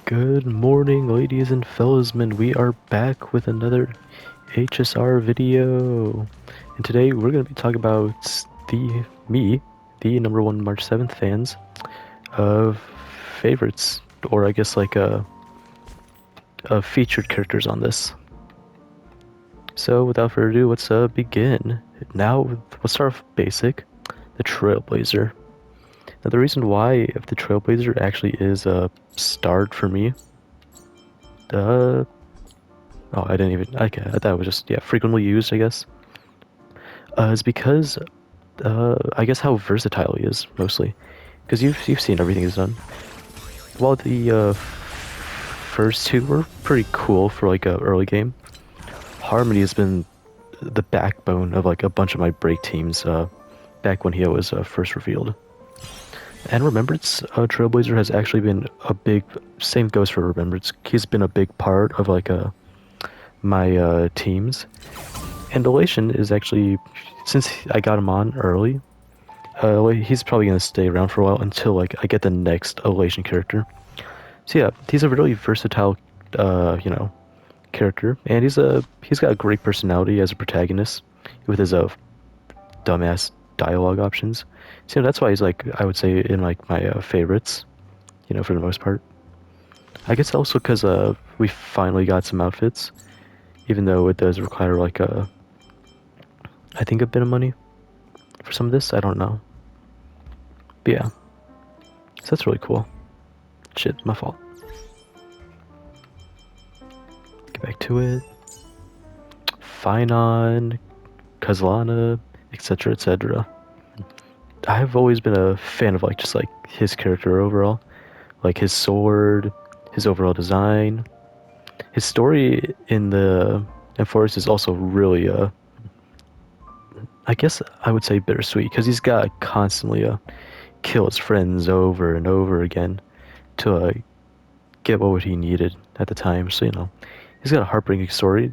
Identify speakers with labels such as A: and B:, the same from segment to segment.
A: Good morning, ladies and fellowsmen. We are back with another HSR video. And today we're going to be talking about the number one March 7th fans of favorites, or I guess like of featured characters on this. So without further ado, let's begin. Now, let's start off basic, the Trailblazer. Now the reason why the Trailblazer actually is starred for me, oh, I didn't even. Okay, I thought it was just frequently used. I guess is because I guess how versatile he is mostly, because you've seen everything he's done. While the first two were pretty cool for like a early game, Harmony has been the backbone of like a bunch of my break teams back when he was first revealed. And Remembrance, Trailblazer has actually been a big. Same goes for Remembrance. He's been a big part of like my teams. And Elation is actually, since I got him on early, he's probably gonna stay around for a while until like I get the next Elation character. So yeah, he's a really versatile, character, and he's got a great personality as a protagonist with his dumbass dialogue options. So that's why he's like, I would say, in like my favorites, for the most part. I guess also because we finally got some outfits, even though it does require like I think a bit of money for some of this. I don't know, but yeah, so that's really cool. Shit, my fault. Get back to it. Finon, Kazlana, etc., etc. I've always been a fan of like just like his character overall, like his sword, his overall design, his story in the Forest is also really I guess I would say bittersweet, because he's got to constantly kill his friends over and over again to get what he needed at the time. So he's got a heartbreaking story,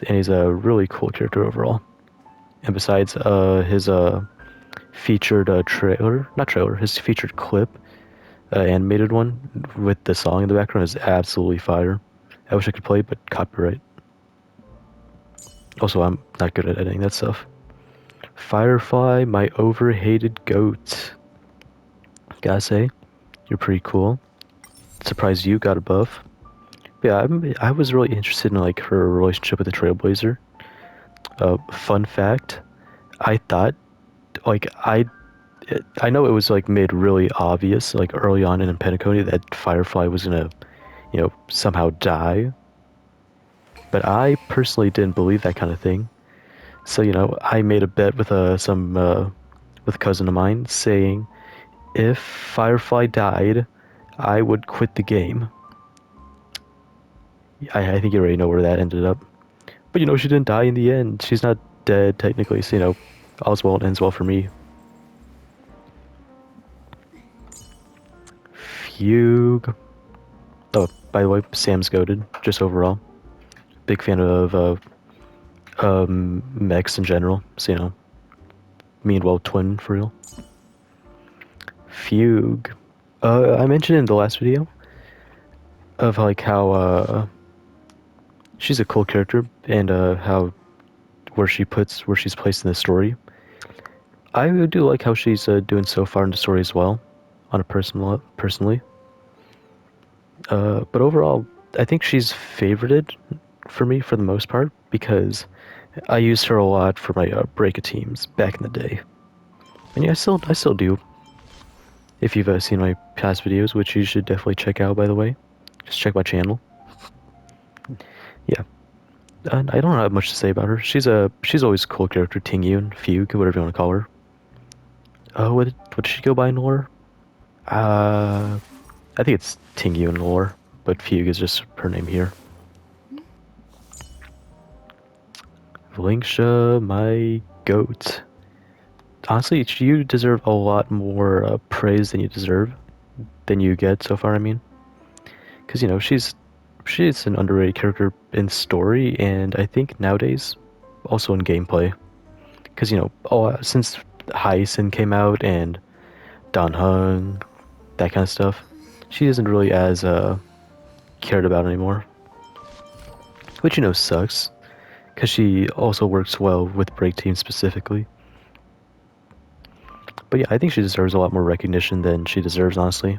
A: and he's a really cool character overall. And besides, his featured trailer, not trailer, his featured clip, animated one with the song in the background is absolutely fire. I wish I could play it, but copyright. Also, I'm not good at editing that stuff. Firefly, my overhated goat. Gotta say, you're pretty cool. Surprised you got a buff. But yeah, I was really interested in like her relationship with the Trailblazer. Fun fact, I thought, like I know it was like made really obvious like early on in Penacony that Firefly was gonna, somehow die. But I personally didn't believe that kind of thing. So I made a bet with with a cousin of mine saying if Firefly died, I would quit the game. I think you already know where that ended up. But she didn't die in the end. She's not dead technically, so all's well and ends well for me. Fugue. Oh, by the way, Sam's goated, just overall. Big fan of mechs in general, so me and Twin for real. Fugue. I mentioned in the last video of like how she's a cool character, and how where she's placed in the story. I do like how she's doing so far in the story as well, on a personally. But overall, I think she's favorited for me for the most part, because I used her a lot for my break teams back in the day. And yeah, I still do. If you've seen my past videos, which you should definitely check out, by the way, just check my channel. Yeah, I don't have much to say about her. She's always a cool character, Tingyun, Fugue, whatever you want to call her. What did she go by in lore? I think it's Tingyun in lore, but Fugue is just her name here. Valingsha, my goat. Honestly, you deserve a lot more praise than you get so far. I mean, because she's an underrated character in story, and I think nowadays also in gameplay. Because since Hyacin came out and Dan Heng, that kind of stuff, she isn't really as cared about anymore. Which, you know, sucks. Because she also works well with break teams specifically. But yeah, I think she deserves a lot more recognition than she deserves, honestly.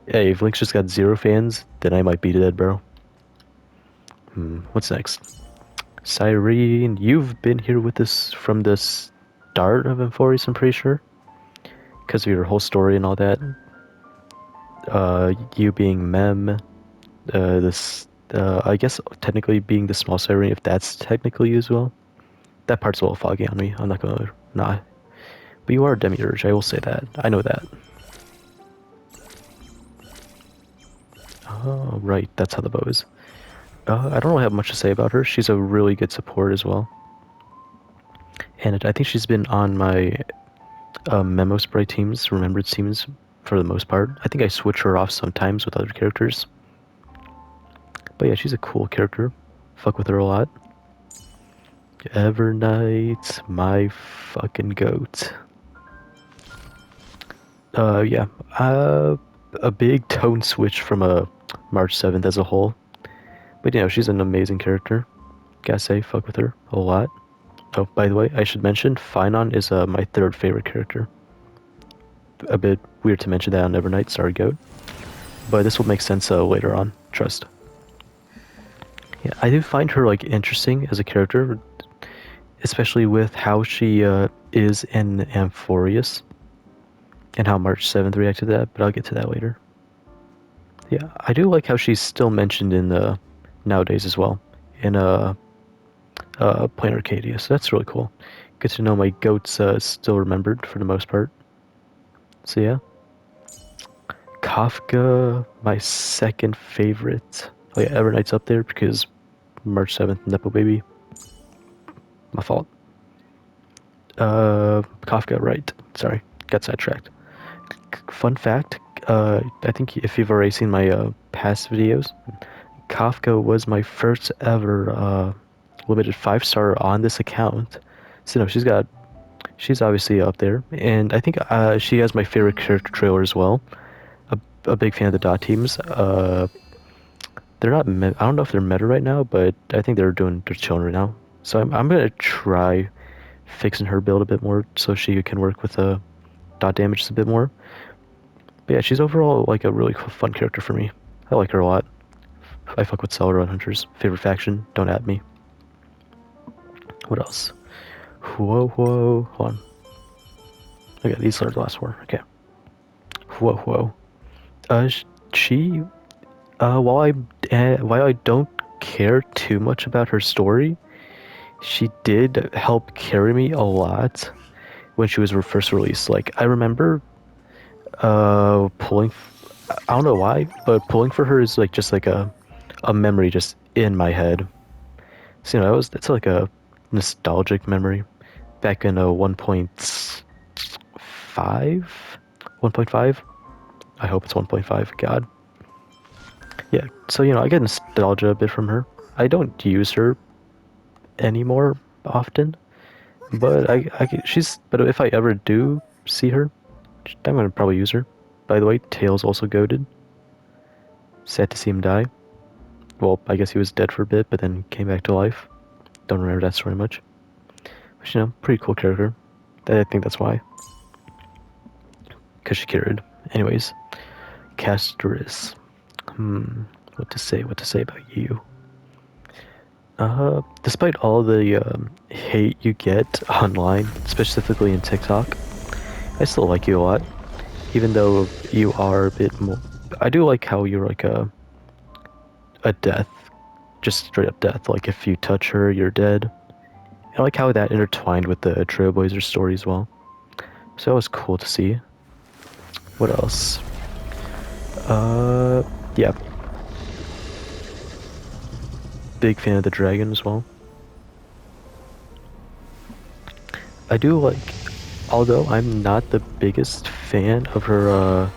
A: Hey, if Link's just got 0 fans, then I might be dead, bro. What's next? Cyrene, you've been here with us from the start of Emphories, I'm pretty sure. Because of your whole story and all that. You being Mem, I guess technically being the small Cyrene, if that's technically you as well. That part's a little foggy on me, I'm not gonna, nah. But you are a Demiurge, I will say that. I know that. Oh, right, that's how the bow is. I don't really have much to say about her. She's a really good support as well. And I think she's been on my Memo Spray teams, Remembered teams, for the most part. I think I switch her off sometimes with other characters. But yeah, she's a cool character. Fuck with her a lot. Evernight, my fucking goat. Yeah. A big tone switch from March 7th as a whole. But you know, she's an amazing character. Gotta say, fuck with her a lot. Oh, by the way, I should mention, Finon is my third favorite character. A bit weird to mention that on Evernight, sorry goat. But this will make sense later on, trust. Yeah, I do find her like interesting as a character, especially with how she is in Amphorius and how March 7th reacted to that, but I'll get to that later. Yeah, I do like how she's still mentioned in the nowadays as well in Plain Arcadia, so that's really cool. Good to know my goats still remembered for the most part. So yeah, Kafka, my second favorite. Oh yeah, Evernight's up there because March 7th, Nepo Baby. My fault. Kafka, right. Sorry, got sidetracked. Fun fact, I think if you've already seen my past videos, Kafka was my first ever limited 5-star on this account. So no, she's obviously up there, and I think she has my favorite character trailer as well. A big fan of the dot teams. They're not. I don't know if they're meta right now, but I think they're chilling right now. So I'm gonna try fixing her build a bit more so she can work with dot damage a bit more. But yeah, she's overall like a really fun character for me. I like her a lot. I fuck with Celeron Hunters. Favorite faction, don't at me. What else? Whoa, whoa. Hold on. Okay, these are the last four. Okay. Whoa, whoa. She, while I don't care too much about her story, she did help carry me a lot when she was first released. Like, I remember pulling, I don't know why, but pulling for her is like just like a memory just in my head. So, you know, it's like a nostalgic memory back in a 1.5? 1.5? I hope it's 1.5. God. Yeah, so, you know, I get nostalgia a bit from her. I don't use her anymore often, but but if I ever do see her, I'm gonna probably use her. By the way, Tails also goated. Sad to see him die. Well, I guess he was dead for a bit, but then came back to life. Don't remember that story much. But, you know, pretty cool character. I think that's why. Because she carried. Anyways, Castris. What to say about you? Despite all the hate you get online, specifically in TikTok, I still like you a lot. Even though you are a bit more... I do like how you're like a death. Just straight up death. Like, if you touch her, you're dead. I like how that intertwined with the Trailblazer story as well. So that was cool to see. What else? Yeah. Big fan of the dragon as well. I do like, although I'm not the biggest fan of her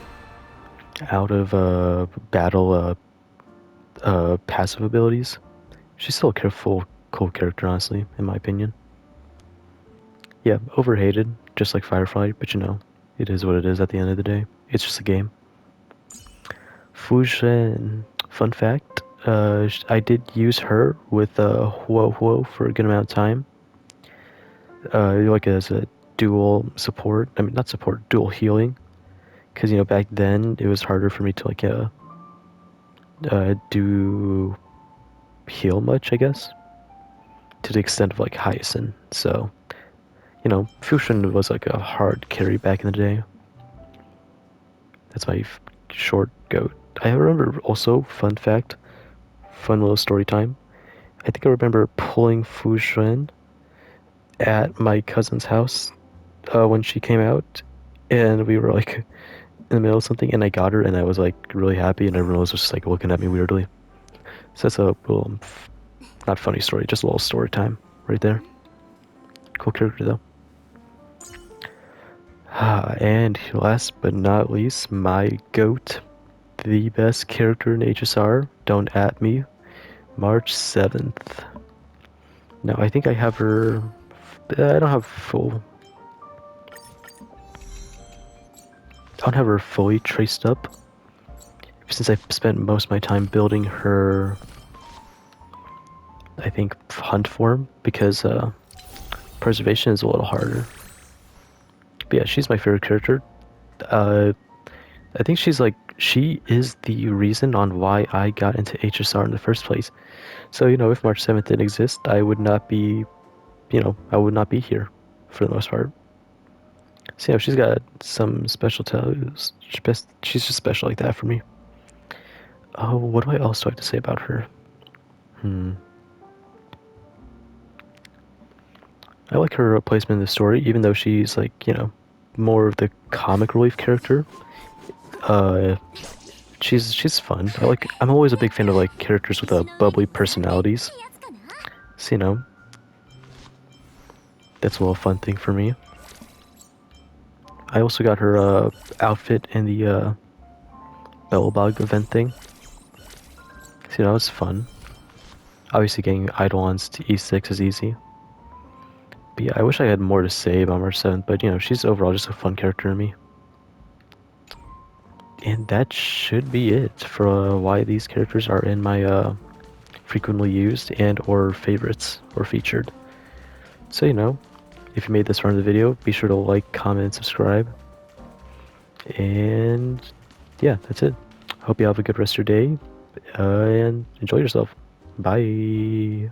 A: out of battle passive abilities, she's still a cool character, honestly, in my opinion. Yeah, overhated, just like Firefly, but you know, it is what it is at the end of the day. It's just a game. Fuzhen. Fun fact, I did use her with Huo Huo for a good amount of time. Like as a dual support. I mean, not support, dual healing. Because, you know, back then it was harder for me to, like, do heal much, I guess. To the extent of, like, Hyacinth. So, you know, Fusion was, like, a hard carry back in the day. That's my short goat. I remember also, fun fact, fun little story time. I think I remember pulling Fusion at my cousin's house when she came out, and we were like in the middle of something, and I got her, and I was like really happy, and everyone was just like looking at me weirdly. So that's a little, not funny story, just a little story time right there. Cool character though. And last but not least, my goat, the best character in HSR. Don't at me. March 7th. Now I think I have her. I don't have full. I don't have her fully traced up, since I spent most of my time building her, I think, hunt form, because preservation is a little harder. But yeah, she's my favorite character. Uh, I think she is the reason on why I got into HSR in the first place. So, you know, if March 7th didn't exist, I would not be, I would not be here for the most part. So, you know, she's got some special talents. She's just special like that for me. Oh, what do I also have to say about her? I like her placement in the story, even though she's like, you know, more of the comic relief character. Uh, she's fun. I'm always a big fan of like characters with bubbly personalities. So, you know, that's a little fun thing for me. I also got her outfit in the Bellbog event thing. So, you know, it's fun. Obviously, getting Eidolons to E6 is easy. But yeah, I wish I had more to say about March 7th, but you know, she's overall just a fun character to me. And that should be it for why these characters are in my frequently used and or favorites or featured. So, you know, if you made this far in the video, be sure to like, comment, and subscribe. And yeah, that's it. Hope you have a good rest of your day and enjoy yourself. Bye.